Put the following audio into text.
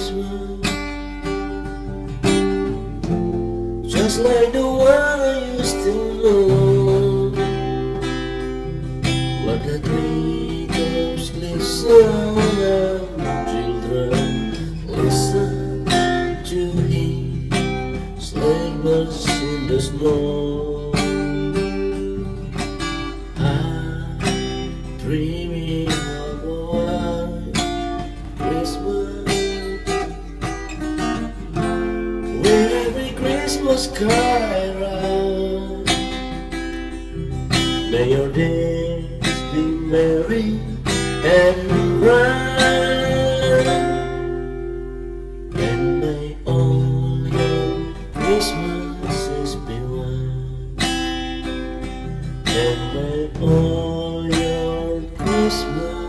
Christmas, just like the one I used to know. What the three ghostly sound of children listen to hear sleigh bells in the snow. I'm dreaming of a white Christmas, where every Christmas card I write, may your days be merry and bright, and may all your Christmases be white, and may all your Christmas